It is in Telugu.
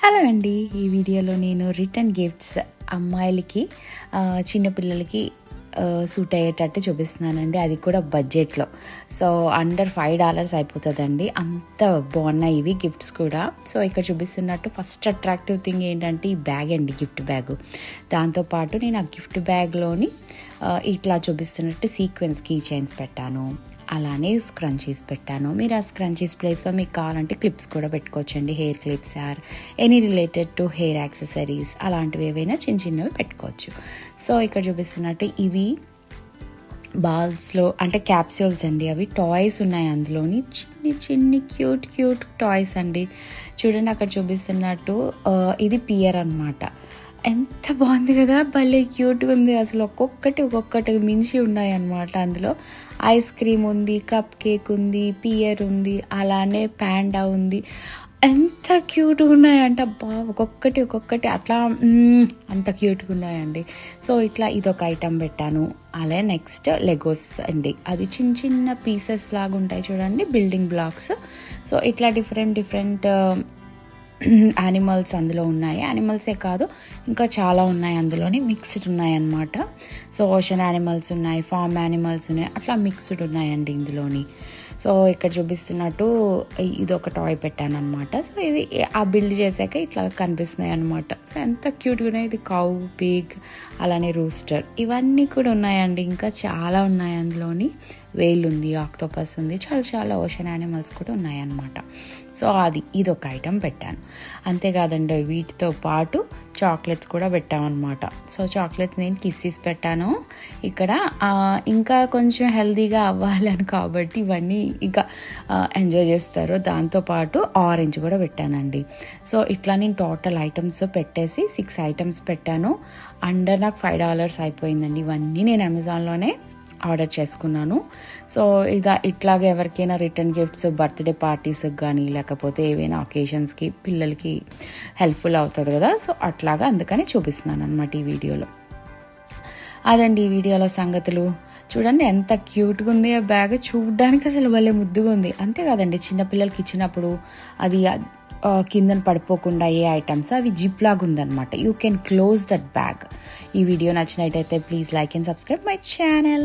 హలో అండి, ఈ వీడియోలో నేను రిటర్న్ గిఫ్ట్స్ అమ్మాయిలకి చిన్నపిల్లలకి సూట్ అయ్యేటట్టు చూపిస్తున్నానండి. అది కూడా బడ్జెట్లో. సో అండర్ $5 అయిపోతుందండి. అంత బాగున్నాయి ఇవి గిఫ్ట్స్ కూడా. సో ఇక్కడ చూపిస్తున్నట్టు ఫస్ట్ అట్రాక్టివ్ థింగ్ ఏంటంటే ఈ బ్యాగ్ అండి, గిఫ్ట్ బ్యాగ్. దాంతోపాటు నేను ఆ గిఫ్ట్ బ్యాగ్లోని ఇట్లా చూపిస్తున్నట్టు సీక్వెన్స్ కీ చైన్స్ పెట్టాను, అలానే స్క్రంచీస్ పెట్టాను. మీరు ఆ స్క్రంచీస్ ప్లేస్లో మీకు కావాలంటే క్లిప్స్ కూడా పెట్టుకోవచ్చండి. Hair clips or any related to hair accessories అలాంటివి ఏవైనా చిన్న చిన్నవి పెట్టుకోవచ్చు. సో ఇక్కడ చూపిస్తున్నట్టు ఇవి బాల్స్లో అంటే క్యాప్సూల్స్ అండి. అవి టాయ్స్ ఉన్నాయి అందులోని, చిన్ని చిన్ని క్యూట్ క్యూట్ టాయ్స్ అండి. చూడండి అక్కడ చూపిస్తున్నట్టు ఇది పియర్ అనమాట. ఎంత బాగుంది కదా, భలే క్యూట్గా ఉంది అసలు. ఒక్కొక్కటి మించి ఉన్నాయి అన్నమాట. అందులో ఐస్ క్రీమ్ ఉంది, కప్ కేక్ ఉంది, పియర్ ఉంది, అలానే ప్యాండా ఉంది. ఎంత క్యూట్గా ఉన్నాయంటే అబ్బా, ఒక్కొక్కటి అట్లా అంత క్యూట్గా ఉన్నాయండి. సో ఇట్లా ఇదొక ఐటమ్ పెట్టాను. అలాగే నెక్స్ట్ లెగోస్ అండి. అది చిన్న చిన్న పీసెస్ లాగా ఉంటాయి చూడండి, బిల్డింగ్ బ్లాక్స్. సో ఇట్లా డిఫరెంట్ యానిమల్స్ అందులో ఉన్నాయి. యానిమల్సే కాదు, ఇంకా చాలా ఉన్నాయి అందులోని, మిక్స్డ్ ఉన్నాయి అన్నమాట. సో ఓషన్ యానిమల్స్ ఉన్నాయి, ఫార్మ్ యానిమల్స్ ఉన్నాయి, అట్లా మిక్స్డ్ ఉన్నాయండి ఇందులోని. సో ఇక్కడ చూపిస్తున్నట్టు ఇది ఒక టాయ్ పెట్టాను అనమాట. సో ఇది ఆ బిల్డ్ చేశాక ఇట్లా కనిపిస్తున్నాయి అనమాట. సో ఎంత క్యూట్గా ఉన్నాయి. ఇది కౌ, పిగ్, అలానే రూస్టర్, ఇవన్నీ కూడా ఉన్నాయండి. ఇంకా చాలా ఉన్నాయి అందులోని. వేల్ ఉంది, ఆక్టోపస్ ఉంది, చాలా ఓషన్ యానిమల్స్ కూడా ఉన్నాయన్నమాట. సో ఇది ఒక ఐటమ్ పెట్టాను. అంతేకాదండి, వీటితో పాటు చాక్లెట్స్ కూడా పెట్టామన్నమాట. సో చాక్లెట్స్ నేను కిస్సీస్ పెట్టాను ఇక్కడ. ఇంకా కొంచెం హెల్తీగా అవ్వాలని కాబట్టి ఇవన్నీ ఇంకా ఎంజాయ్ చేస్తారు. దాంతోపాటు ఆరెంజ్ కూడా పెట్టానండి. సో ఇట్లా నేను టోటల్ ఐటమ్స్ పెట్టేసి 6 ఐటమ్స్ పెట్టాను. అండర్ నాకు $5 అయిపోయిందండి. ఇవన్నీ నేను అమెజాన్లోనే ఆర్డర్ చేసుకున్నాను. సో ఇట్లాగే ఎవరికైనా రిటర్న్ గిఫ్ట్స్ బర్త్డే పార్టీస్కి కానీ లేకపోతే ఏవైనా ఒకేషన్స్కి పిల్లలకి హెల్ప్ఫుల్ అవుతుంది కదా. సో అట్లాగా అందుకని చూపిస్తున్నాను అనమాట ఈ వీడియోలో. అదండి ఈ వీడియోలో సంగతులు. చూడండి ఎంత క్యూట్గా ఉంది ఆ బ్యాగ్, చూడడానికి అసలు భలే ముద్దుగా ఉంది. అంతేకాదండి, చిన్నపిల్లలకి ఇచ్చినప్పుడు అది కిందన పడిపోకుండా ఏ ఐటమ్స్ అవి జిప్ లాగా ఉందన్నమాట. You can close that bag. ఈ వీడియో నచ్చినట్టయితే please like and subscribe my channel.